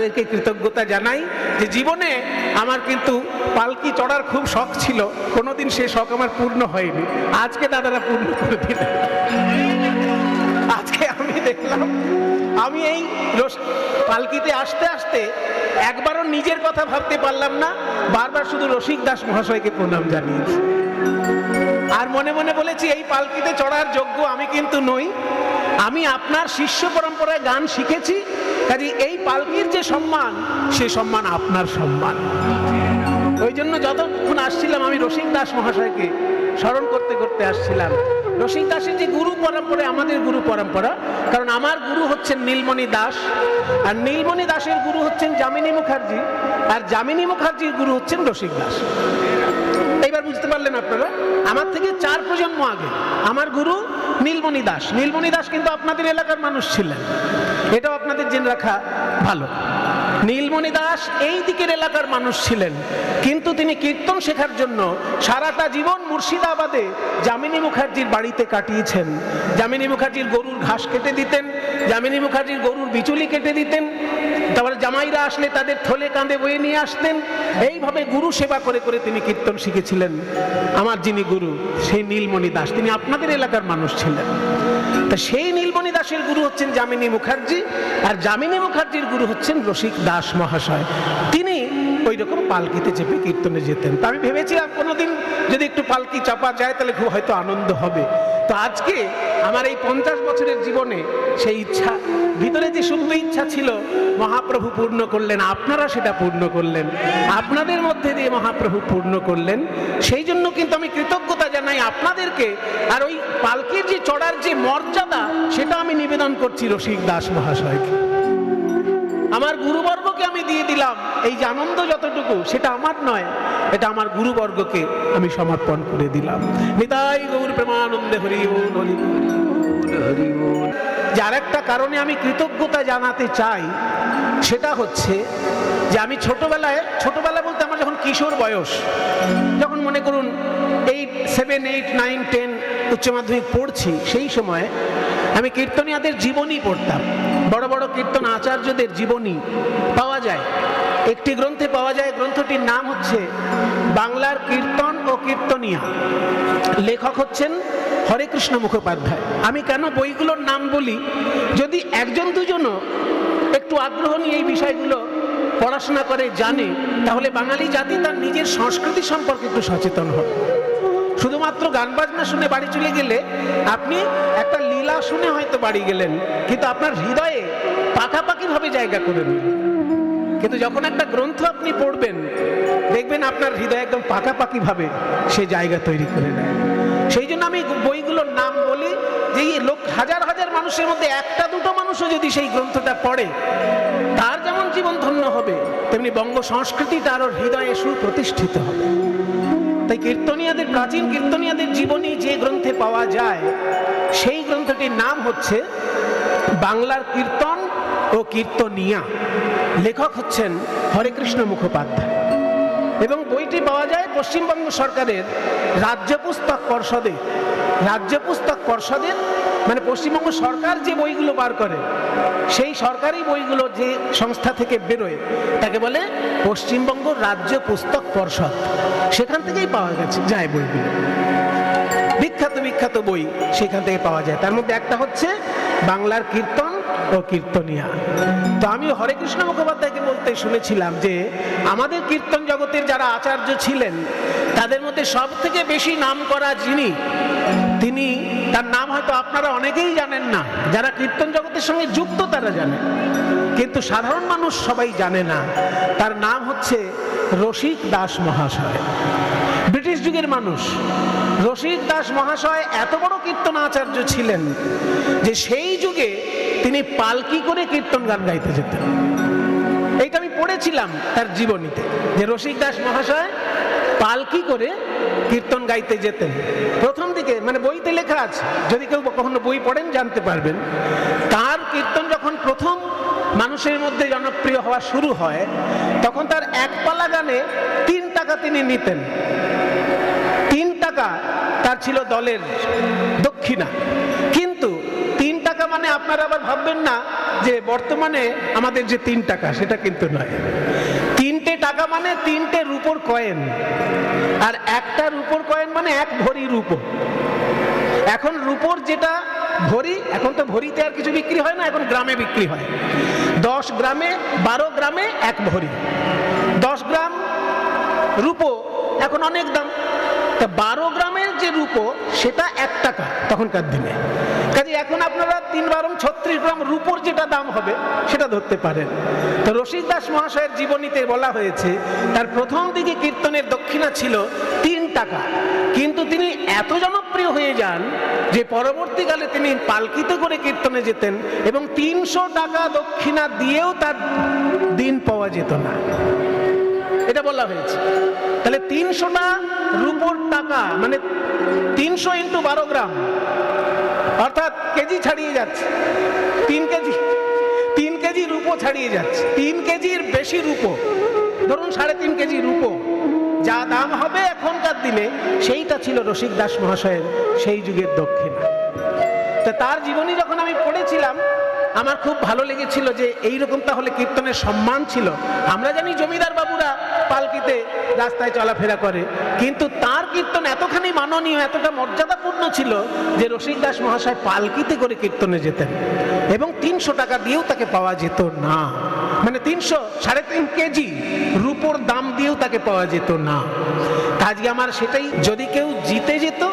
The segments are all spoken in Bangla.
আপনাদেরকে কৃতজ্ঞতা জানাই যে জীবনে আমার কিন্তু পালকি চড়ার খুব শখ ছিল, কোনোদিন সে শখ আমার পূর্ণ হয়নি। আজকে দাদারা পূর্ণ করে দিলেন। আজকে আমি দেখলাম আমি এই পালকিতে আসতে আসতে একবারও নিজের কথা ভাবতে পারলাম না, বারবার শুধু রসিক দাস মহাশয়কে প্রণাম জানিয়েছি। আর মনে মনে বলেছি এই পালকিতে চড়ার যোগ্য আমি কিন্তু নই, আমি আপনার শিষ্য পরম্পরায় গান শিখেছি, কাজে এই পালকির যে সম্মান সে সম্মান আপনার সম্মান। ওই জন্য যতক্ষণ আসছিলাম আমি রসিক দাস মহাশয়কে স্মরণ করতে করতে আসছিলাম। রসিক দাসের যে গুরু পরম্পরা, আমাদের গুরু পরম্পরা, কারণ আমার গুরু হচ্ছেন নীলমণি দাস, আর নীলমণি দাসের গুরু হচ্ছেন যামিনী মুখার্জি, আর যামিনী মুখার্জির গুরু হচ্ছেন রসিক দাস। এইবার বুঝতে পারলেন আপনারা, আমার থেকে 4 প্রজন্ম আগে আমার গুরু নীলমণি দাস। নীলমণি দাস কিন্তু আপনাদের এলাকার মানুষ ছিলেন, এটাও আপনাদের জেনে রাখা ভালো। নীলমণি দাস এই দিকের এলাকার মানুষ ছিলেন, কিন্তু তিনি কীর্তন শেখার জন্য সারাটা জীবন মুর্শিদাবাদে যামিনী মুখার্জির বাড়িতে কাটিয়েছেন। যামিনী মুখার্জির গরুর ঘাস কেটে দিতেন, যামিনী মুখার্জির গরুর বিচুলি কেটে দিতেন, তারপরে জামাইরা আসলে তাদের থলে কাঁধে বয়ে নিয়ে আসতেন। এইভাবে গুরু সেবা করে করে তিনি কীর্তন শিখেছিলেন। আমার যিনি গুরু সেই নীলমণি দাস, তিনি আপনাদের এলাকার মানুষ ছিলেন। তা সেই নীলমণি দাসের গুরু হচ্ছেন যামিনী মুখার্জি, আর যামিনী মুখার্জির গুরু হচ্ছেন রসিক দাস মহাশয়। তিনি ওই রকম পালকিতে চেপে কীর্তনে যেতেন। তা আমি ভেবেছিলাম কোনোদিন যদি একটু পালকি চাপা যায় তাহলে খুব হয়তো আনন্দ হবে। তো আজকে আমার এই 50 বছরের জীবনে সেই ইচ্ছা, ভিতরে যে সুপ্ত ইচ্ছা ছিল, মহাপ্রভু পূর্ণ করলেন, আপনারা সেটা পূর্ণ করলেন, আপনাদের মধ্যে দিয়ে মহাপ্রভু পূর্ণ করলেন। সেই জন্য কিন্তু আমি কৃতজ্ঞতা জানাই আপনাদেরকে। আর ওই পালকির যে চড়ার যে মর্যাদা, সেটা আমি নিবেদন করছি রসিক দাস মহাশয়কে। আমার গুরুবর্গকে আমি দিয়ে দিলাম এই যে আনন্দ, যতটুকু সেটা আমার নয়, এটা আমার গুরুবর্গকে আমি সমর্পণ করে দিলাম। নিতাই গৌর প্রেমানন্দে হরি বল, হরি বল, হরি বল। যার একটা কারণে আমি কৃতজ্ঞতা জানাতে চাই, সেটা হচ্ছে যে আমি ছোটবেলা বলতে আমার যখন কিশোর বয়স, যখন মনে করুন 7, 8, 9, 10 উচ্চ মাধ্যমিক পড়ছি, সেই সময় আমি কীর্তনিয়াদের জীবনী পড়তাম। বড় বড় কীর্তন আচার্যদের জীবনী পাওয়া যায়, একটি গ্রন্থে পাওয়া যায়। গ্রন্থটির নাম হচ্ছে বাংলার কীর্তন ও কীর্তনিয়া। লেখক হচ্ছেন হরেকৃষ্ণ মুখোপাধ্যায়। আমি কেন বইগুলোর নাম বলি, যদি একজন দুজনও একটু আগ্রহ নিয়ে এই বিষয়গুলো পড়াশোনা করে জানে, তাহলে বাঙালি জাতি তার নিজের সংস্কৃতি সম্পর্কে একটু সচেতন হবে। শুধুমাত্র গান বাজনা শুনে বাড়ি চলে গেলে, আপনি একটা লীলা শুনে হয়তো বাড়ি গেলেন, কিন্তু আপনার হৃদয়ে পাকাপাকিভাবে জায়গা করে নিলেন। কিন্তু যখন একটা গ্রন্থ আপনি পড়বেন, দেখবেন আপনার হৃদয় একদম পাকাপাকিভাবে সে জায়গা তৈরি করে নেয়। সেই জন্য আমি বইগুলোর নাম বলি, যে হাজার হাজার মানুষের মধ্যে একটা দুটো মানুষও যদি সেই গ্রন্থটা পড়ে, তার যেমন জীবন ধন্য হবে, তেমনি বঙ্গ সংস্কৃতিটা আরো হৃদয়ে সুপ্রতিষ্ঠিত হবে। তাই কীর্তনিয়াদের, প্রাচীন কীর্তনিয়াদের জীবনী যে গ্রন্থে পাওয়া যায়, সেই গ্রন্থটির নাম হচ্ছে বাংলার কীর্তন ও কীর্তনিয়া। লেখক হচ্ছেন হরেকৃষ্ণ মুখোপাধ্যায়, এবং বইটি পাওয়া যায় পশ্চিমবঙ্গ সরকারের রাজ্য পুস্তক পর্ষদে। রাজ্য পুস্তক পর্ষদের মানে পশ্চিমবঙ্গ সরকার যে বইগুলো বার করে, সেই সরকারি বইগুলো যে সংস্থা থেকে বেরোয়, তাকে বলে পশ্চিমবঙ্গ রাজ্য পুস্তক পর্ষদ। সেখান থেকেই পাওয়া যায় বইগুলো, বিখ্যাত বিখ্যাত বই সেখান থেকে পাওয়া যায়। তার মধ্যে একটা হচ্ছে বাংলার কীর্তন ও কীর্তনিয়া। তো আমি হরেকৃষ্ণ মুখোপাধ্যায়কে বলতে শুনেছিলাম যে আমাদের কীর্তন জগতের যারা আচার্য ছিলেন, তাদের মধ্যে সব থেকে বেশি নাম করা যিনি, তিনি, তার নাম হয়তো আপনারা অনেকেই জানেন না, যারা কীর্তন জগতের সঙ্গে যুক্ত তারা জানেন, কিন্তু সাধারণ মানুষ সবাই জানে না। তার নাম হচ্ছে রসিক দাস মহাশয়। ব্রিটিশ যুগের মানুষ রসিক দাস মহাশয় এত বড় কীর্তন আচার্য ছিলেন যে সেই যুগে তিনি পালকি করে কীর্তন গান গাইতে যেতেন। এইটা আমি পড়েছিলাম তার জীবনীতে, যে রসিক দাস মহাশয় পালকি করে কীর্তন গাইতে যেতেন। প্রথম দিকে মানে বইতে লেখা আছে, যদি কেউ কখনো বই পড়েন জানতে পারবেন। তার কীর্তন যখন প্রথম মানুষের মধ্যে জনপ্রিয় হওয়া শুরু হয়, তখন তার এক পালা গানে 3 টাকা তিনি নিতেন। 3 টাকা তার ছিল দলের দক্ষিণা, কিন্তু 3 টাকা টাকা মানে আপনারা আবার ভাববেন না যে বর্তমানে আমাদের যে 3 টাকা, সেটা কিন্তু নয়। 3টে টাকা মানে 3টে রূপোর কয়েন, আর একটা রূপোর কয়েন মানে 1 ভরি রূপো। এখন রূপোর যেটা ভরি, এখন তো ভরিতে আর কিছু বিক্রি হয় না, এখন গ্রামে বিক্রি হয়। 10 গ্রামে 12 গ্রামে 1 ভরি। 10 গ্রাম রূপো এখন অনেক দাম, তা 12 গ্রামের যে রূপো সেটা 1 টাকা তখনকার দিনে। কাজে এখন আপনারা 3 36 গ্রাম রূপোর যেটা দাম হবে সেটা ধরতে পারেন। তো রসিক দাস মহাশয়ের জীবনীতে বলা হয়েছে তার প্রথম দিকে কীর্তনের দক্ষিণা ছিল 3 টাকা, কিন্তু তিনি এত জনপ্রিয় হয়ে যান যে পরবর্তীকালে তিনি পালকিতে করে কীর্তনে যেতেন এবং 300 টাকা দক্ষিণা দিয়েও তার দিন পাওয়া যেত না, এটা বলা হয়েছে। তাহলে 300টা রূপোর টাকা মানে 300 × 12 গ্রাম, অর্থাৎ কেজি ছাড়িয়ে যাচ্ছে। 3 কেজি রূপো ছাড়িয়ে যাচ্ছে। 3 কেজির বেশি রূপো, ধরুন 3.5 কেজি রূপো যা দাম হবে এখনকার দিনে, সেইটা ছিল রসিক দাস মহাশয়ের সেই যুগের দক্ষিণা। তা তার জীবনী যখন আমি পড়েছিলাম আমার খুব ভালো লেগেছিল যে এইরকম তাহলে কীর্তনের সম্মান ছিল। আমরা জানি জমিদার বাবুরা পালকিতে রাস্তায় চলাফেরা করে, কিন্তু তার কীর্তন এতখানি মাননীয়, এতটা মর্যাদাপূর্ণ ছিল যে রসিক দাস মহাশয় পালকিতে করে কীর্তনে যেতেন এবং 300 টাকা দিয়েও তাকে পাওয়া যেত না, মানে 3.5 কেজি রূপোর দাম দিয়েও তাকে পাওয়া যেত না। আজকে আমার সেটাই, যদি কেউ জিতে যেত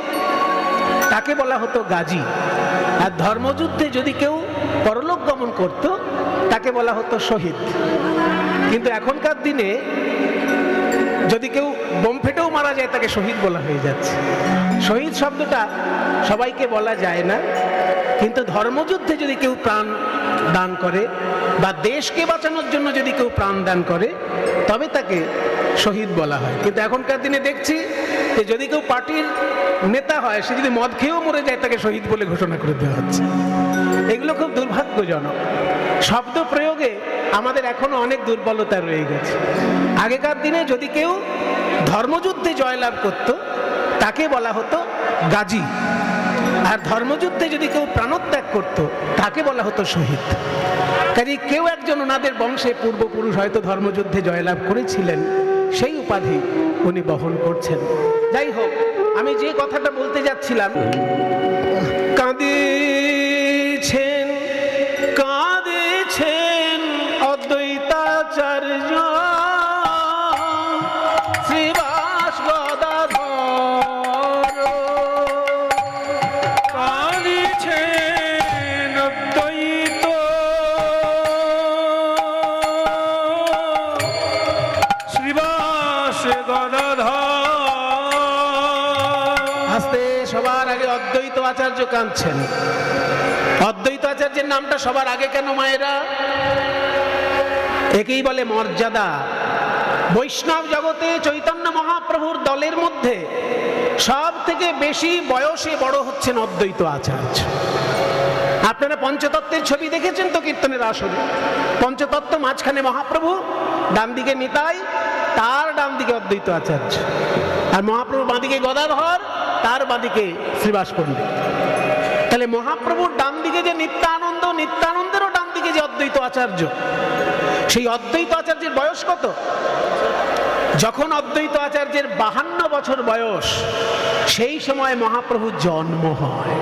তাকে বলা হতো গাজী, আর ধর্মযুদ্ধে যদি কেউ পরলোক গমন করত তাকে বলা হতো শহীদ। কিন্তু এখনকার দিনে যদি কেউ বোম ফেটেও মারা যায় তাকে শহীদ বলা হয়ে যাচ্ছে। শহীদ শব্দটা সবাইকে বলা যায় না, কিন্তু ধর্মযুদ্ধে যদি কেউ প্রাণ দান করে বা দেশকে বাঁচানোর জন্য যদি কেউ প্রাণ দান করে তবে তাকে শহীদ বলা হয়। কিন্তু এখনকার দিনে দেখছি যে যদি কেউ পার্টির নেতা হয়, সে যদি মদ খেয়েও মরে যায় তাকে শহীদ বলে ঘোষণা করে দেওয়া হচ্ছে। এগুলো খুব দুর্ভাগ্যজনক। শব্দ প্রয়োগে আমাদের এখনো অনেক দুর্বলতা রয়ে গেছে। আগেকার দিনে যদি কেউ ধর্মযুদ্ধে জয়লাভ করত তাকে বলা হতো গাজী, আর ধর্মযুদ্ধে যদি কেউ প্রাণত্যাগ করত তাকে বলা হতো শহীদ। কাজে কেউ একজন ওনাদের বংশে পূর্বপুরুষ হয়তো ধর্মযুদ্ধে জয়লাভ করেছিলেন, সেই উপাধি উনি বহন করছেন। যাই হোক, আমি যে কথাটা বলতে যাচ্ছিলাম, কাঁদিছেন কাঁদিছেন অদ্বৈতাচার্য শ্রীবাস গদাধর, কাঁদিছেন অদ্বৈত শ্রীবাস গদাধর। আস্তে, সবার আগে অদ্বৈত আচার্য কাঁদছেন। অদ্বৈত আচার্যের নামটা সবার আগে কেন মায়েরা? একেই বলে মর্যাদা। বৈষ্ণব জগতে চৈতন্য মহাপ্রভুর দলের মধ্যে সব থেকে বেশি বয়সে বড় হচ্ছেন অদ্বৈত আচার্য। আপনারা পঞ্চতত্ত্বের ছবি দেখেছেন তো কীর্তনের আসরে? পঞ্চতত্ত্ব, মাঝখানে মহাপ্রভু, ডান দিকে নিতাই, তার ডান দিকে অদ্বৈত আচার্য, আর মহাপ্রভু বাঁদিকে গদাধর, তার বাঁদিকে শ্রীবাস পণ্ডিত। তাহলে মহাপ্রভুর ডান দিকে যে নিত্যানন্দ, নিত্যানন্দেরও ডান দিকে যে অদ্বৈত আচার্য, সেই অদ্বৈত আচার্যের বয়স কত? যখন অদ্বৈত আচার্যের 52 বছর বয়স, সেই সময় মহাপ্রভুর জন্ম হয়।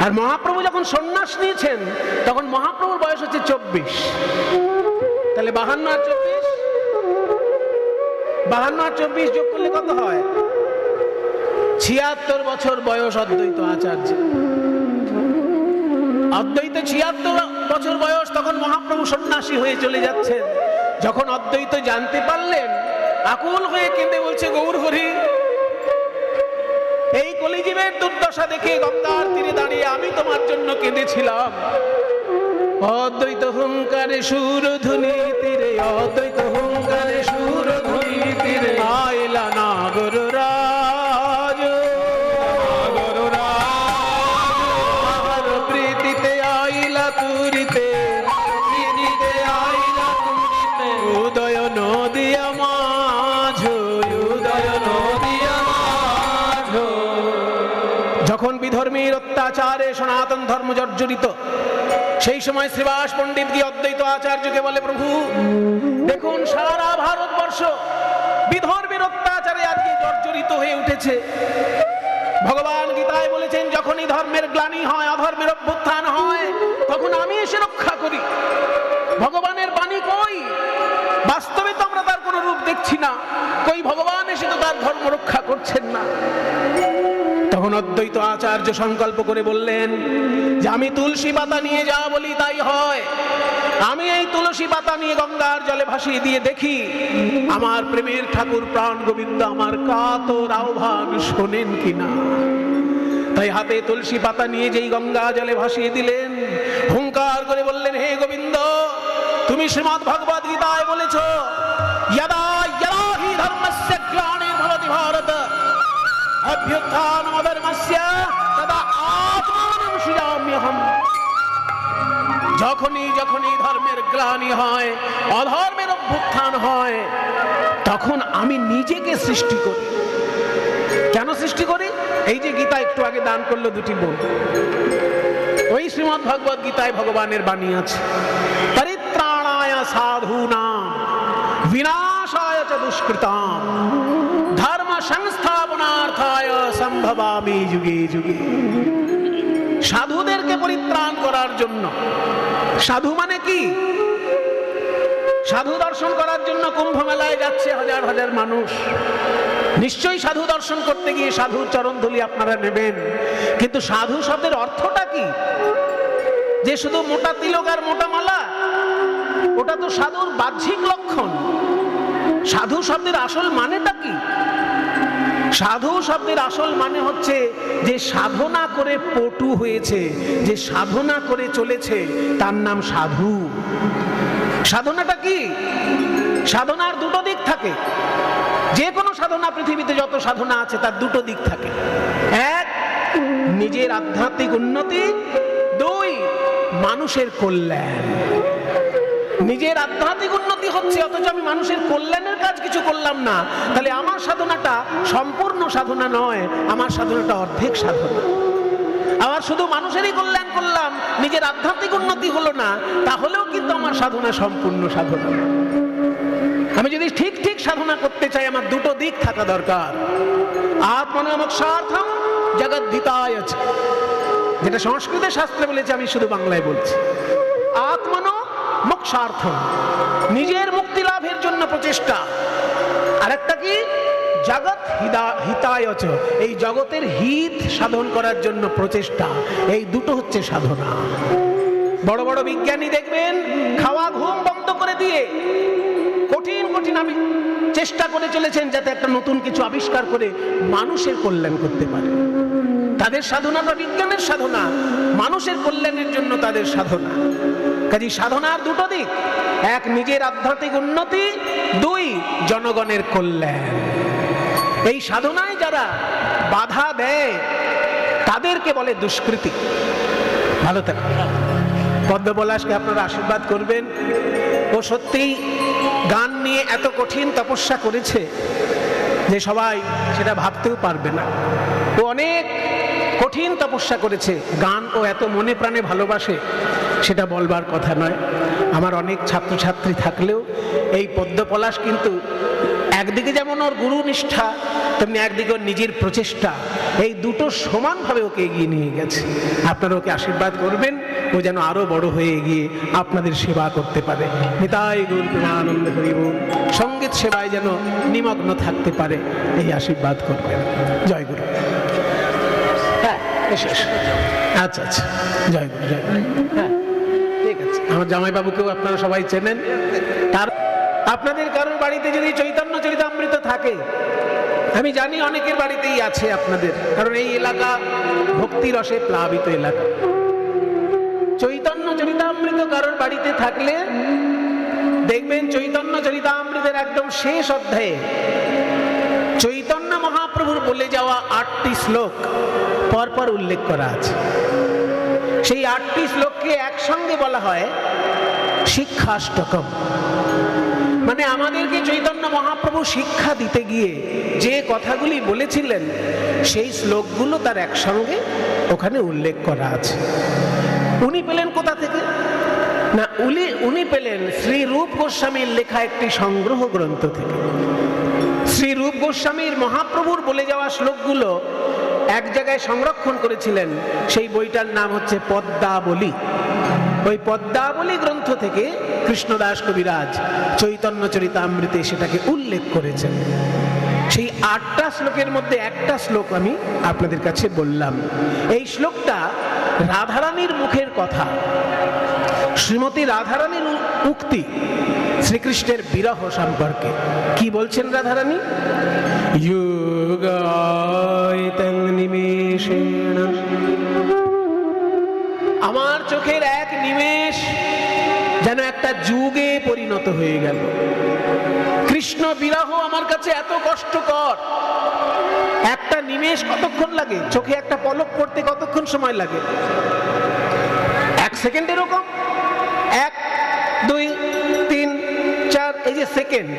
আর মহাপ্রভু যখন সন্ন্যাস নিয়েছেন তখন মহাপ্রভুর বয়স হচ্ছে 24। তাহলে 52 আর 24, 52 আর 24 যোগ করলে কত হয়? 76 বছর বয়স অদ্বৈত আচার্য। অদ্বৈত 76 বছর বয়স, তখন মহাপ্রভু সন্ন্যাসী হয়ে চলে যাচ্ছেন। যখন অদ্বৈত জানতে পারলেন, আকুল হয়ে কেঁদে বলছে, গৌর হরি, এই কলিজীবের দুর্দশা দেখে গঙ্গার তীরে দাঁড়িয়ে আমি তোমার জন্য কেঁদেছিলাম। অদ্বৈত হুঙ্কারে সুরধুনি তীরে, অদ্বৈত হুঙ্কারে সুরধুনি তীরে আইলা না গুরুরাজ, আমার প্রীতিতে আইলা তুরিতে, প্রীতিতে আইলা তুরিতে, উদয় নদিয়া মাঝ, উদয় নদিয়া মাঝ। যখন বিধর্মীর অত্যাচারে সনাতন ধর্ম জর্জরিত, সেই সময় শ্রীবাস পণ্ডিত গিয়ে অদ্বৈত আচার্যকে বলে, প্রভু দেখুন সারা ভারতবর্ষ বিধর্মীর অত্যাচারে আজকে জর্জরিত হয়ে উঠেছে। ভগবান গীতায় বলেছেন, যখনই ধর্মের গ্লানি হয়, অধর্মের অভ্যুত্থান হয়, তখন আমি এসে রক্ষা করি। ভগবানের বাণী কই? বাস্তবে তো আমরা তার কোনো রূপ দেখছি না। কই ভগবান এসে তো তার ধর্ম রক্ষা করছেন না। তখন অদ্বৈত আচার্য সংকল্প করে বললেন যে আমি তুলসী পাতা নিয়ে যা বলি তাই হয়। আমি এই তুলসী পাতা নিয়ে গঙ্গার জলে ভাসিয়ে দিয়ে দেখি আমার প্রেমের ঠাকুর প্রাণ গোবিন্দ আমার কাতর আহ্বান শোনেন কিনা। তাই হাতে তুলসী পাতা নিয়ে যেই গঙ্গা জলে ভাসিয়ে দিলেন, হুঙ্কার করে বললেন, হে গোবিন্দ, তুমি শ্রীমদ্ ভগবদ গীতায় বলেছ, यदा यदा हि धर्मस्य ग्लानिर्भवति भारत अभ्युत्थानमधर्मस्य तदा आत्मानं सृजाम्यहम्। যখনই যখনই ধর্মের গ্লানি হয়, অধর্মের অভ্যুত্থান হয়, তখন আমি নিজেকে সৃষ্টি করি। কেন সৃষ্টি করি? এই যে গীতা একটু আগে দান করলো দুটি বই, ওই শ্রীমদ্ ভগবদ গীতায় ভগবানের বাণী আছে, পরিত্রাণায় সাধূনাম বিনাশায় চ দুষ্কৃতাম ধর্ম সংস্থাপনার্থায় সম্ভবামি যুগে যুগে। সাধুদেরকে পরিত্রাণ করার জন্য। সাধু মানে কি? সাধু দর্শন করার জন্য কুম্ভ মেলায় যাচ্ছে হাজার হাজার মানুষ। নিশ্চয়ই সাধু দর্শন করতে গিয়ে সাধুর চরণধুলি আপনারা নেবেন, কিন্তু সাধু শব্দের অর্থটা কি? যে শুধু মোটা তিলক আর মোটা মালা, ওটা তো সাধুর বাহ্যিক লক্ষণ। সাধু শব্দের আসল মানেটা কি? সাধু শব্দের আসল মানে হচ্ছে যে সাধনা করে পটু হয়েছে, যে সাধনা করে চলেছে, তার নাম সাধু। সাধনাটা কি? সাধনার দুটো দিক থাকে। যে কোনো সাধনা, পৃথিবীতে যত সাধনা আছে তার দুটো দিক থাকে। এক, নিজের আধ্যাত্মিক উন্নতি। দুই, মানুষের কল্যাণ। নিজের আধ্যাত্মিক উন্নতি হচ্ছে, অথচ আমি মানুষের কল্যাণের কাজ কিছু করলাম না, তাহলে আমার সাধনাটা সম্পূর্ণ সাধনা নয়, আমার সাধনাটা অর্ধেক সাধনা। আবার শুধু মানুষেরই কল্যাণ করলাম, নিজের আধ্যাত্মিক উন্নতি হলো না, তাহলেও কিন্তু আমার সাধনা সম্পূর্ণ সাধনা। আমি যদি ঠিক ঠিক সাধনা করতে চাই, আমার দুটো দিক থাকা দরকার। আত্মনমোক্ষার্থম জগদ্ধিতায়, যেটা সংস্কৃতের শাস্ত্রে বলেছে, আমি শুধু বাংলায় বলছি। আত্মনো মোক্ষার্থম, নিজের মুক্তি লাভের জন্য প্রচেষ্টা। আরেকটা কি? জগৎ হিতায়, এই জগতের হিত সাধন করার জন্য প্রচেষ্টা। এই দুটো হচ্ছে সাধনা। বড় বড় বিজ্ঞানী দেখবেন খাওয়া ঘুম বন্ধ করে দিয়ে কঠিন কঠিন আমি চেষ্টা করে চলেছেন যাতে একটা নতুন কিছু আবিষ্কার করে মানুষের কল্যাণ করতে পারে। তাদের সাধনাটা বিজ্ঞানের সাধনা, মানুষের কল্যাণের জন্য তাদের সাধনা। কাজে সাধনার দুটো দিক, এক নিজের আধ্যাত্মিক উন্নতি, দুই জনগণের কল্যাণ। এই সাধনায় যারা বাধা দেয় তাদেরকে বলে দুষ্কৃতী। ভালো থাকুন। পদ্মপলাশকে আপনারা আশীর্বাদ করবেন। ও সত্যিই গান নিয়ে এত কঠিন তপস্যা করেছে যে সবাই সেটা ভাবতেও পারবে না। ও অনেক কঠিন তপস্যা করেছে। গান ও এত মনে প্রাণে ভালোবাসে, সেটা বলবার কথা নয়। আমার অনেক ছাত্রছাত্রী থাকলেও এই পদ্মপলাশ কিন্তু একদিকে যেমন ওর গুরু নিষ্ঠা, তেমনি একদিকে ওর নিজের প্রচেষ্টা, এই দুটো সমানভাবে ওকে এগিয়ে নিয়ে গেছে। আপনারা ওকে আশীর্বাদ করবেন, ও যেন আরো বড় হয়ে এগিয়ে আপনাদের সেবা করতে পারে। নিতাই গৌর প্রেমানন্দ হরি বল। সঙ্গীত সেবায় যেন নিমগ্ন থাকতে পারে, এই আশীর্বাদ করবেন। জয় গুরু। হ্যাঁ, আচ্ছা আচ্ছা, জয় গুরু, জয় গুরু। হ্যাঁ, ঠিক আছে। আমার জামাইবাবুকেও আপনারা সবাই চেনেন। তার আপনাদের কারোর বাড়িতে যদি চৈতন্য চরিতামৃত থাকে, আমি জানি অনেকের বাড়িতেই আছে আপনাদের, কারণ এই এলাকা ভক্তি রসে প্লাবিত এলাকা। চৈতন্য চরিতামৃত কারোর বাড়িতে থাকলে দেখবেন চৈতন্য চরিতামৃতের একদম শেষ অধ্যায়ে চৈতন্য মহাপ্রভুর বলে যাওয়া 8টি শ্লোক পরপর উল্লেখ করা আছে। সেই 8টি শ্লোককে একসঙ্গে বলা হয় শিক্ষাষ্টকম। মানে আমাদেরকে চৈতন্য মহাপ্রভু শিক্ষা দিতে গিয়ে যে কথাগুলি বলেছিলেন, সেই শ্লোকগুলো তার একসঙ্গে ওখানে উল্লেখ করা আছে। উনি পেলেন কোথা থেকে না, উনি পেলেন শ্রী রূপ গোস্বামীর লেখা একটি সংগ্রহ গ্রন্থ থেকে। শ্রী রূপ গোস্বামীর মহাপ্রভুর বলে যাওয়া শ্লোকগুলো এক জায়গায় সংরক্ষণ করেছিলেন, সেই বইটার নাম হচ্ছে পদ্মাবলী। ওই পদ্মাবলী গ্রন্থ থেকে কৃষ্ণদাস কবিরাজ চৈতন্য চরিতামৃতে সেটাকে উল্লেখ করেছেন। সেই 8টা শ্লোকের মধ্যে একটা শ্লোক আমি আপনাদের কাছে বললাম। এই শ্লোকটা রাধারানীর মুখের কথা, শ্রীমতী রাধারানীর উক্তি শ্রীকৃষ্ণের বিরহ সম্পর্কে। কি বলছেন রাধারানী? যোগায়তং নিমেষেণ, আমার চোখের এক নিমেষ যেন একটা যুগে পরিণত হয়ে গেল। কৃষ্ণ বিরহ আমার কাছে এত কষ্টকর। একটা নিমেষ কতক্ষণ লাগে? চোখে একটা পলক পড়তে কতক্ষণ সময় লাগে? 1 সেকেন্ড। এরকম 1, 2, 3, 4, এই যে সেকেন্ড,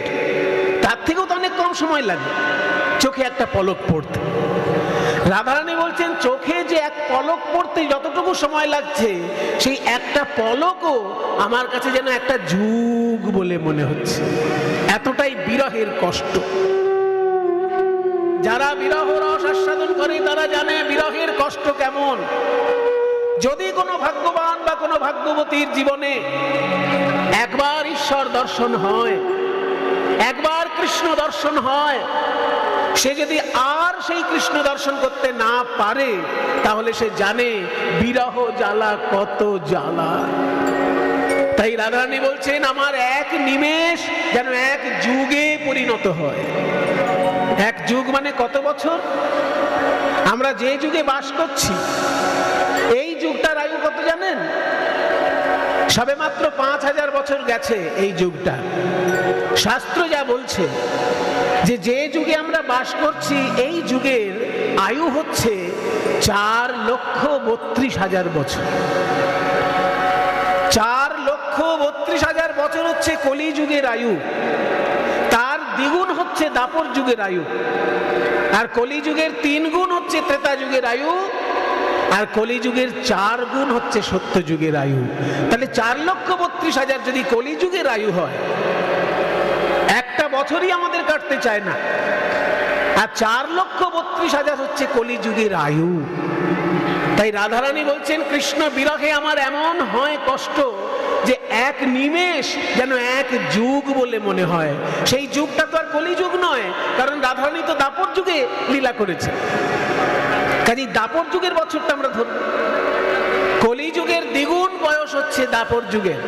তার থেকেও তো অনেক কম সময় লাগে চোখে একটা পলক পড়তে। রাধারানী বলছেন চোখে যে এক পলক পড়তে যতটুকু সময় লাগছে, সেই একটা পলকও আমার কাছে যেন একটা যুগ বলে মনে হচ্ছে। এতটাই বিরহের কষ্ট। যারা বিরহ রস আস্বাদন করে তারা জানে বিরহের কষ্ট কেমন। যদি কোনো ভাগ্যবান বা কোনো ভাগ্যবতীর জীবনে একবার ঈশ্বর দর্শন হয়, একবার কৃষ্ণ দর্শন হয়, সে যদি আর সেই কৃষ্ণ দর্শন করতে না পারে, তাহলে সে জানে বিরহ জ্বালা কত জ্বালা। তাই রাধারানী বলছেন আমার এক নিমেষ যেন এক যুগে পরিণত হয়। এক যুগ মানে কত বছর? আমরা যে যুগে বাস করছি, এই যুগটার আয়ু কত জানেন? সবে মাত্র 5000 বছর গেছে এই যুগটা। শাস্ত্র যা বলছে যে যুগে আমরা বাস করছি, এই যুগের আয়ু হচ্ছে 4,32,000 বছর। 4,32,000 বছর হচ্ছে কলি যুগের আয়ু। তার দ্বিগুণ হচ্ছে দাপর যুগের আয়ু। আর কলি যুগের 3 গুণ হচ্ছে ত্রেতা যুগের আয়ু। আর কলি যুগের 4 গুণ হচ্ছে সত্য যুগের আয়ু। তাহলে 4,32,000 যদি কলি যুগের আয়ু হয়, একটা বছরই আমাদের কাটতে চায় না। আর 4,32,000 হচ্ছে কলি যুগের আয়ু। তাই রাধারানী বলছেন কৃষ্ণ বিরহে আমার এমন হয় কষ্ট যে এক নিমেষ যেন এক যুগ বলে মনে হয়। সেই যুগটা তো আর কলি যুগ নয়, কারণ রাধারানী তো দাপর যুগে লীলা করেছে। কাজেই দাপর যুগের বছরটা আমরা ধরব। কলি যুগের দ্বিগুণ বয়স হচ্ছে দাপর যুগের।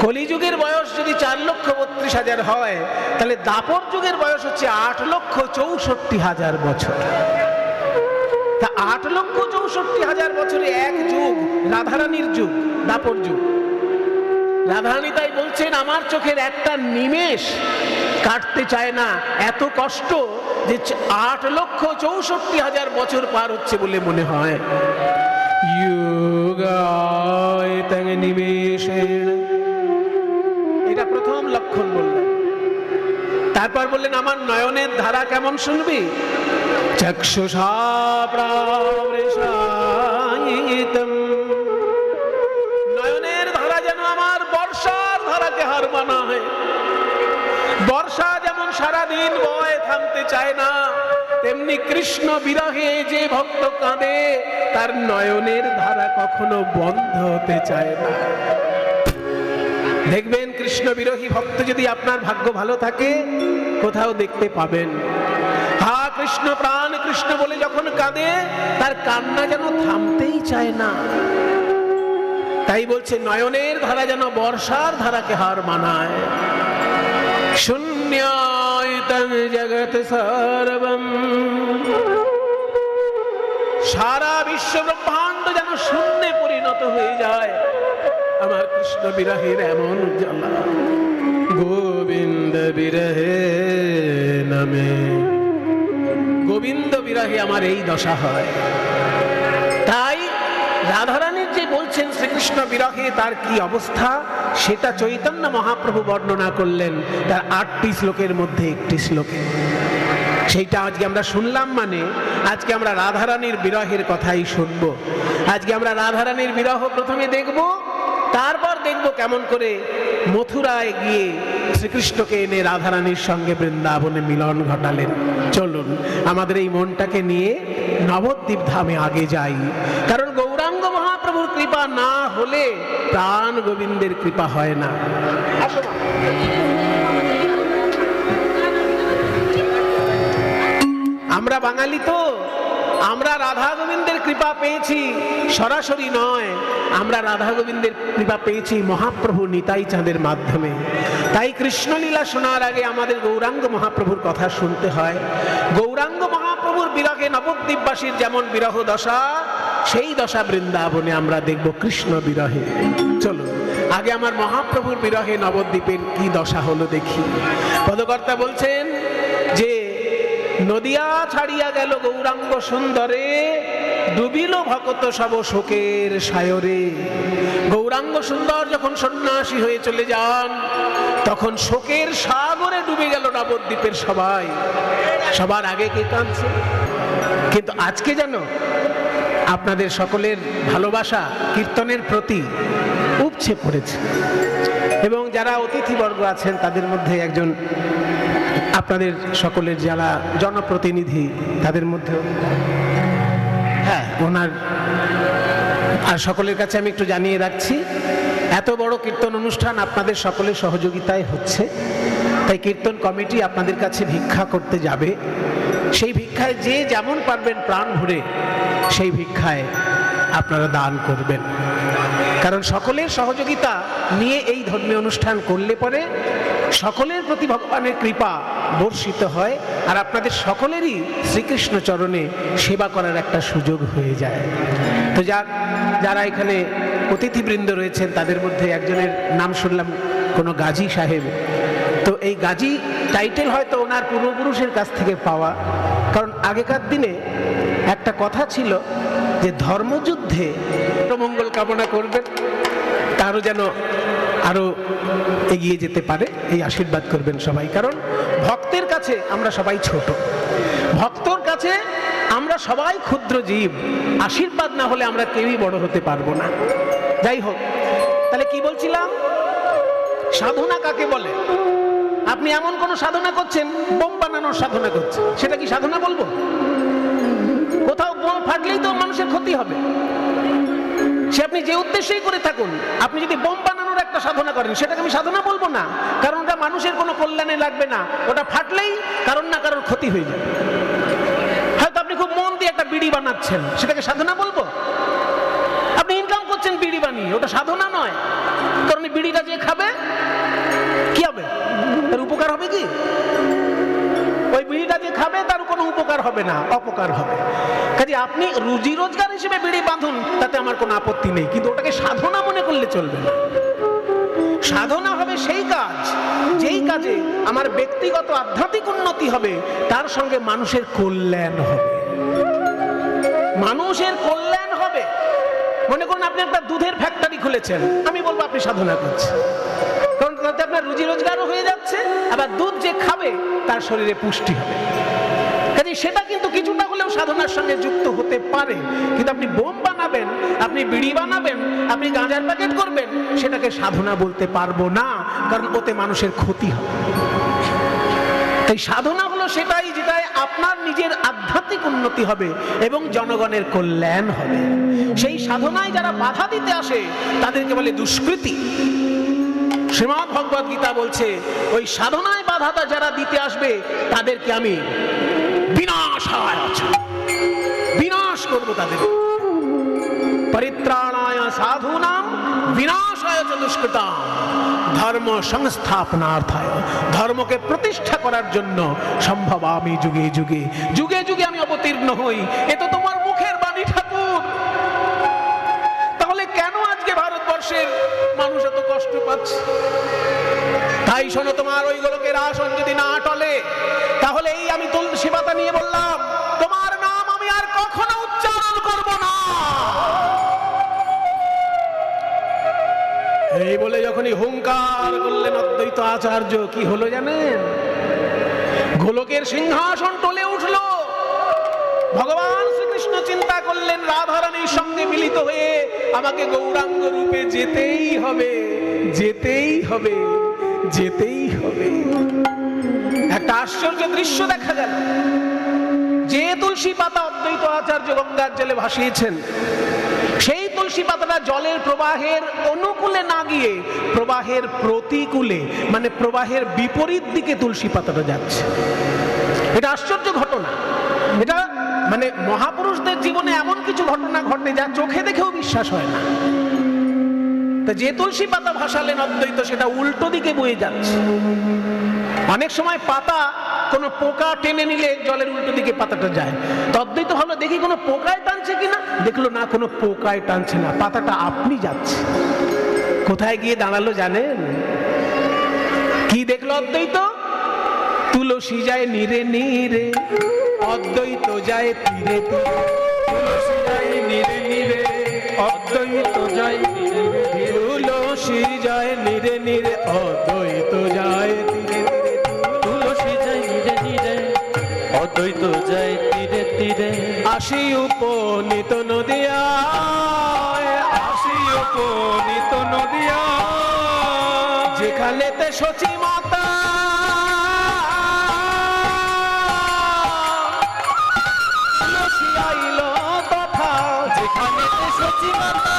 কলিযুগের বয়স যদি 4,32,000 হয়, তাহলে দাপর যুগের বয়স হচ্ছে 8,64,000 বছর। তা 8,64,000 বছরে এক যুগ রাধারানীর যুগ, দাপর যুগ। রাধারানী তাই বলছেন আমার চোখের একটা নিমেষ কাটতে চায় না, এত কষ্ট যে 8,64,000 বছর পার হচ্ছে বলে মনে হয়। যোগায়তং নিমেষেণ, এটা প্রথম লক্ষণ বললেন। তারপর বললেন আমার নয়নের ধারা কেমন শুনবি? চক্ষুষা প্রাবৃষায়িতম, নয়নের ধারা যেন আমার বর্ষার ধারাকে হার মানায়। বর্ষা যেমন সারাদিন বয় থামতে চায় না, তেমনি কৃষ্ণ বিরহে যে ভক্ত কাঁদে তার নয়নের ধারা কখনো বন্ধ হতে চায় না। দেখবেন কৃষ্ণ বিরহী ভক্ত যদি আপনার ভাগ্য ভালো থাকে, কোথাও দেখতে পাবেন। হা কৃষ্ণ প্রাণ কৃষ্ণ বলে যখন কাঁদে, তার কান্না যেন থামতেই চায় না। তাই বলছে নয়নের ধারা যেন বর্ষার ধারাকে হার মানায়। শূন্যায়তং জগৎ সর্বম, সারা বিশ্ব ব্রহ্মাণ্ড যেন শূন্যে পরিণত হয়ে যায় আমার কৃষ্ণ বিরহের এমন জ্বালা। গোবিন্দ বিরহে নামে, গোবিন্দ বিরহে আমার এই দশা হয়। তাই রাধারানীর যে বলছেন শ্রীকৃষ্ণ বিরহে তার কি অবস্থা, সেটা চৈতন্য মহাপ্রভু বর্ণনা করলেন তার 8টি শ্লোকের মধ্যে একটি শ্লোকে। সেইটা আজকে আমরা শুনলাম, মানে আজকে আমরা রাধারানীর বিরহের কথাই শুনব। আজকে আমরা রাধারানীর বিরহ প্রথমে দেখব, তারপর দেখব কেমন করে মথুরায় গিয়ে শ্রীকৃষ্ণকে এনে রাধারানীর সঙ্গে বৃন্দাবনে মিলন ঘটালেন। চলুন আমাদের এই মনটাকে নিয়ে নবদ্বীপ ধামে আগে যাই, কারণ গৌরাঙ্গ মহাপ্রভুর কৃপা না হলে প্রাণ গোবিন্দের কৃপা হয় না। আমরা বাঙালি তো, আমরা রাধা গোবিন্দের কৃপা পেয়েছি সরাসরি নয়, আমরা রাধা গোবিন্দের কৃপা পেয়েছি মহাপ্রভু নিতাই চাঁদের মাধ্যমে। তাই কৃষ্ণলীলা শোনার আগে আমাদের গৌরাঙ্গ মহাপ্রভুর কথা শুনতে হয়। গৌরাঙ্গ মহাপ্রভুর বিরহে নবদ্বীপবাসীর যেমন বিরহ দশা, সেই দশা বৃন্দাবনে আমরা দেখব কৃষ্ণ বিরহে। চলুন আগে আমার মহাপ্রভুর বিরহে নবদ্বীপের কি দশা হলো দেখি। পদকর্তা বলছেন যে নদিয়া ছাড়িয়া গেল গৌরাঙ্গ সুন্দরে, ডুবিল ভকত সব শোকের সায়রে। গৌরাঙ্গ সুন্দর যখন সন্ন্যাসী হয়ে চলে যান, তখন শোকের সাগরে ডুবে গেল নবদ্বীপের সবাই। সবার আগে কে কাঁদছে? কিন্তু আজকে যেন আপনাদের সকলের ভালোবাসা কীর্তনের প্রতি উপচে পড়েছে, এবং যারা অতিথিবর্গ আছেন তাদের মধ্যে একজন আপনাদের সকলের যারা জনপ্রতিনিধি, তাদের মধ্যেও হ্যাঁ ওনার, আর সকলের কাছে আমি একটু জানিয়ে রাখছি, এত বড় কীর্তন অনুষ্ঠান আপনাদের সকলের সহযোগিতায় হচ্ছে, তাই কীর্তন কমিটি আপনাদের কাছে ভিক্ষা করতে যাবে। সেই ভিক্ষায় যে যেমন পারবেন প্রাণ ভরে সেই ভিক্ষায় আপনারা দান করবেন, কারণ সকলের সহযোগিতা নিয়ে এই ধর্মীয় অনুষ্ঠান করলে পরে সকলের প্রতি ভগবানের কৃপা বর্ষিত হয়, আর আপনাদের সকলেরই শ্রীকৃষ্ণ চরণে সেবা করার একটা সুযোগ হয়ে যায়। তো যারা এখানে অতিথিবৃন্দ রয়েছেন তাদের মধ্যে একজনের নাম শুনলাম কোনো গাজী সাহেব। তো এই গাজী টাইটেল হয়তো ওনার পূর্বপুরুষের কাছ থেকে পাওয়া, কারণ আগেকার দিনে একটা কথা ছিল যে ধর্মযুদ্ধে মঙ্গল কামনা করবেন, তারও যেন আরো এগিয়ে যেতে পারে এই আশীর্বাদ করবেন সবাই। কারণ ভক্তের কাছে আমরা সবাই ছোট, ভক্তর কাছে আমরা সবাই ক্ষুদ্র জীব, আশীর্বাদ না হলে আমরা কেউই বড় হতে পারবো না। যাই হোক, তাহলে কি বলছিলাম, সাধনা কাকে বলে? আপনি এমন কোন সাধনা করছেন, বোম বানানোর সাধনা করছেন, সেটা কি সাধনা বলবো? কোথাও বোম ফাটলেই তো মানুষের ক্ষতি হবে। সে আপনি যে উদ্দেশ্যেই করে থাকুন, আপনি যদি বোম বানানোর একটা সাধনা করেন, সেটাকে আমি সাধনা বলবো না, কারণ ওটা মানুষের কোনো কল্যাণে লাগবে না। ওটা ফাটলেই কারোর না কারোর ক্ষতি হয়ে যাবে। হয়তো আপনি খুব মন দিয়ে একটা বিড়ি বানাচ্ছেন, সেটাকে সাধনা বলবো? আপনি ইনকাম করছেন বিড়ি বানিয়ে, ওটা সাধনা নয়, কারণ এই বিড়িটা যে খাবে কি হবে, তার উপকার হবে কি? ওই বিড়িটা যে খাবে তার কোনো উপকার হবে না, অপকার হবে। কাজে আপনি রুজি রোজগার হিসেবে বিড়ি বাঁধুন, তাতে আমার কোনো আপত্তি নেই, কিন্তু ওটাকে সাধনা মনে করলে চলবে না। সাধনা হবে সেই কাজ, যেই কাজে আমার ব্যক্তিগত আধ্যাত্মিক উন্নতি হবে, তার সঙ্গে মানুষের কল্যাণ হবে, মানুষের কল্যাণ হবে। মনে করুন আপনি একটা দুধের ফ্যাক্টরি খুলেছেন, আমি বলবো আপনি সাধনা করছেন, কারণ তাতে আপনার রুজি রোজগারও হয়ে যাচ্ছে, আবার দুধ যে খাবে তার শরীরে পুষ্টি হবে। কাজে সেটা কিন্তু কিছুটা হলেও সাধনার সঙ্গে যুক্ত হতে পারে। কিন্তু আপনি বোম বানাবেন, আপনি বিড়ি বানাবেন, আপনি গাঁজার প্যাকেট করবেন, সেটাকে সাধনা বলতে পারবো না, কারণ ওতে মানুষের ক্ষতি হবে। তাই সাধনা হলো সেটাই যেটায় আপনার নিজের আধ্যাত্মিক উন্নতি হবে এবং জনগণের কল্যাণ হবে। সেই সাধনায় যারা বাধা দিতে আসে তাদেরকে বলে দুষ্কৃতী। শ্রীমদ্ ভগবদ গীতা বলছে, ওই সাধনায় বাধাটা যারা দিতে আসবে তাদেরকে আমি বিনাশ করবো, তাদের পরিত্রাণায় সাধুনাম বিনাশায় চ দুষ্কৃতাম ধর্ম সংস্থাপনার্থায়, ধর্মকে প্রতিষ্ঠা করার জন্য সম্ভব আমি যুগে যুগে যুগে যুগে আমি অবতীর্ণ হই। এ তো তোমার মুখের বাণী ঠাকুর। তাহলে কেন আজকে ভারতবর্ষের মানুষ এত কষ্ট পাচ্ছে? তাই শোনো, তোমার ওই গোলকের আসন যদি না টলে, তাহলে এই আমি তুলসী পাতা নিয়ে বললাম, তোমার নাম আমি আর কখনো উচ্চারণ করব না। এই বলে যখনই হুঙ্কার করলেন অদ্বৈত আচার্য, কি হলো জানেন? গোলকের সিংহাসন টলে উঠল। ভগবান শ্রীকৃষ্ণ চিন্তা করলেন রাধারানীর সঙ্গে মিলিত হয়ে আমাকে গৌরাঙ্গ রূপে যেতেই হবে, যেতেই হবে, যেতেই হবে। একটা আশ্চর্য দৃশ্য দেখা গেল। যে তুলসী পাতা অদ্বৈত আচার্য গঙ্গার জলে ভাসিয়েছেন, সেই তুলসী পাতাটা জলের প্রবাহের অনুকূলে না গিয়ে প্রবাহের প্রতিকূলে, মানে প্রবাহের বিপরীত দিকে তুলসী পাতাটা যাচ্ছে। এটা আশ্চর্য ঘটনা। এটা মানে মহাপুরুষদের জীবনে এমন কিছু ঘটনা ঘটে যা চোখে দেখেও বিশ্বাস হয় না। তা যে তুলসী পাতা ভাসালেন অদ্বৈত, সেটা উল্টো দিকে বয়ে যাচ্ছে। অনেক সময় পাতা কোনো পোকা টেনে নিলে জলের উল্টো দিকে পাতাটা যায়। তো অদ্বৈত ভাবলো দেখি কোনো পোকায় টানছে কিনা, দেখলো না, কোনো পোকায় টানছে না, পাতাটা আপনি যাচ্ছে। কোথায় গিয়ে দাঁড়ালো জানেন? কি দেখলো অদ্বৈত? তুলসী যায় নীরে নীরে, অদ্বৈত যায় তীরে তীরে। তুলসী যায় নীরে নীরে, অদ্বৈত যায় নীরে নীরে। তুলসী যায় নীরে নীরে, অদ্বৈত যায় তীরে তীরে। তুলসী যায় নীরে নীরে, অদ্বৈত যায় তীরে তীরে। আসি উপনীত নদিয়া, আসি উপনীত নদিয়া, যেখানেতে সচি মাতা তুলসী আইল তথা, যেখানেতে সচি মাতা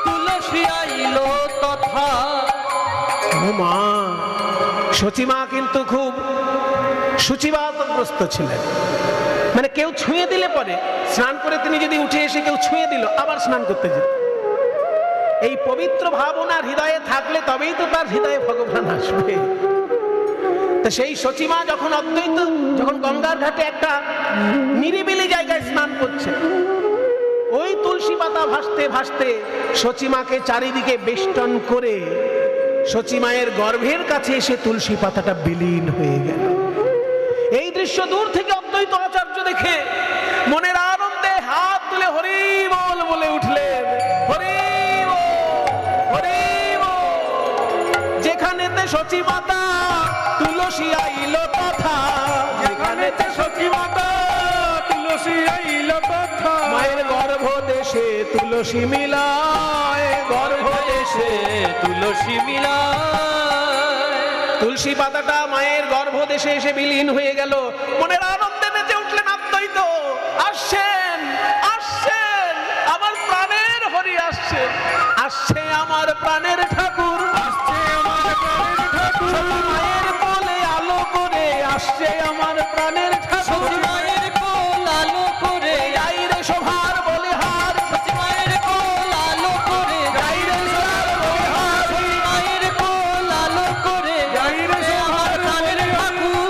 তুলসী আইল তথা। মা সচিমা কিন্তু খুব সূচিবাতগ্রস্ত ছিলেন। মানে কেউ ছুঁয়ে দিলে পরে, স্নান করে তিনি যদি উঠে এসে কেউ ছুঁয়ে দিল, আবার স্নান করতে যেত। এই পবিত্র ভাবনার হৃদয়ে থাকলে তবেই তো তার হৃদয়ে ভগবান আসবে। তা সেই সচিমা যখন অদ্বৈত, যখন গঙ্গার ঘাটে একটা নিরিবিলি জায়গায় স্নান করছে, ওই তুলসী পাতা ভাসতে ভাসতে সচিমাকে চারিদিকে বেষ্টন করে সচিমায়ের গর্ভের কাছে এসে তুলসী পাতাটা বিলীন হয়ে গেল। এই দৃশ্য দূর থেকে অদ্বৈত আচার্য দেখে মনের আনন্দে হাত তুলে হরি বল বলে উঠলেন, হরি বল, হরি বল। যেখানেতে সচি মাতা তুলসী আইল তথা, যেখানেতে সচি মাতা তুলসী আইল তথা। মায়ের গর্ভ দেশে তুলসী মিলায়, গর্ভ দেশে তুলসী মিলায়। তুলসী পাতাটা মায়ের গর্ভদেশে এসে বিলীন হয়ে গেল। মনের আনন্দে নেচে উঠলেন অদ্বৈত। আসছেন, আসছেন, আমার প্রাণের হরি আসছে, আসছে আমার প্রাণের ঠাকুর, আসছে আমার প্রাণের ঠাকুর। মায়ের কোলে আলো করে আসছে আমার প্রাণের ঠাকুর। মায়ের কোল আলো করে, আইরে শোভার বলিহার, মায়ের কোল আলো করে, আইরে শোভার বলিহার, মায়ের কোল আলো করে, আমার প্রাণের ঠাকুর।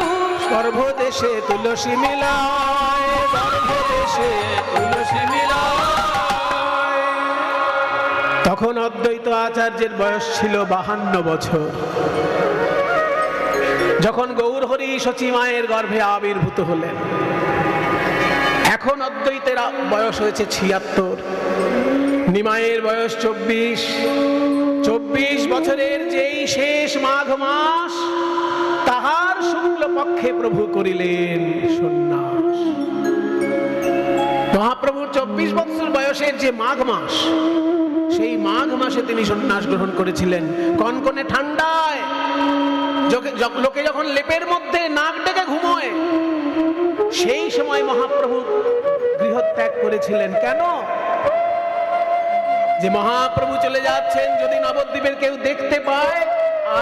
গর্ভদেশে তুলসী মিলায়, গর্ভদেশে তুলসী মিলায়। তখন অদ্বৈত আচার্যের বয়স ছিল 52 বছর। যখন গৌরহরি সচি মায়ের গর্ভে আবির্ভূত হলেন, এখন অদ্বৈতের বয়স হয়েছে 76, নিমায়ের বয়স 24। 24 বছরের যেই শেষ মাঘ মাস, তাহার শুক্ল পক্ষে প্রভু করিলেন সন্ন্যাস। মহাপ্রভুর 24 বছর বয়সের যে মাঘ মাস, সেই মাঘ মাসে তিনি সন্ন্যাস গ্রহণ করেছিলেন। কনকনে ঠান্ডায় লোকে যখন লেপের মধ্যে নাক ডেকে ঘুমোয়, সেই সময় মহাপ্রভু গৃহত্যাগ করেছিলেন। কেন? যে মহাপ্রভু চলে যাচ্ছেন, যদি নবদ্বীপের কেউ দেখতে পায়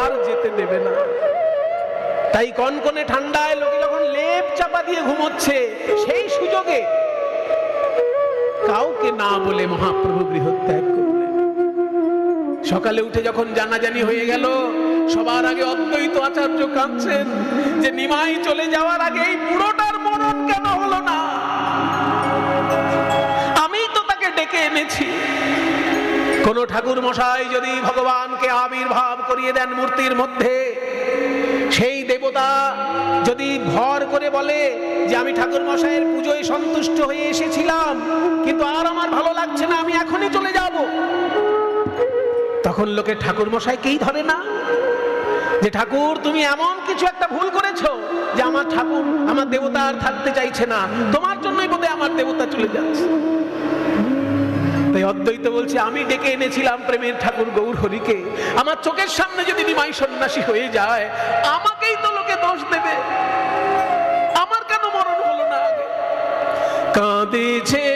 আর যেতে দেবে না। তাই কনকনে ঠান্ডায় লোকে যখন লেপ চাপা দিয়ে ঘুমোচ্ছে, সেই সুযোগে কাউকে না বলে মহাপ্রভু গৃহত্যাগ করলেন। সকালে উঠে যখন জানাজানি হয়ে গেল, সবার আগে অদ্বৈত আচার্য কাঁদছেন যে নিমাই চলে যাওয়ার আগে এই বুড়োটার মরণ কেন হলো না? আমি তো তাকে ডেকে এনেছি। কোন ঠাকুর মশাই যদি ভগবানকে আবির্ভাব করিয়ে দেন মূর্তির মধ্যে, সেই দেবতা যদি ভর করে বলে যে আমি ঠাকুর মশাইয়ের পুজোয় সন্তুষ্ট হয়ে এসেছিলাম, কিন্তু আর আমার ভালো লাগছে না, আমি এখনই চলে যাব, তখন তখন লোকে ঠাকুর মশাইকেই ধরে না, যে ঠাকুর তুমি এমন কিছু একটা ভুল করেছো যে আমার ঠাকুর, আমার দেবতা আর থাকতে চাইছে না, তোমার জন্যই বোধহয় আমার দেবতা চলে যাচ্ছে। তাই অদ্বৈত বলছে, আমি ডেকে এনেছিলাম প্রেমের ঠাকুর গৌর হরিকে, আমার চোখের সামনে যদি নিমাই সন্ন্যাসী হয়ে যায়, আমাকেই তো লোকে দোষ দেবে, আমার কেন মরণ হলো না আগে? কাঁদেছে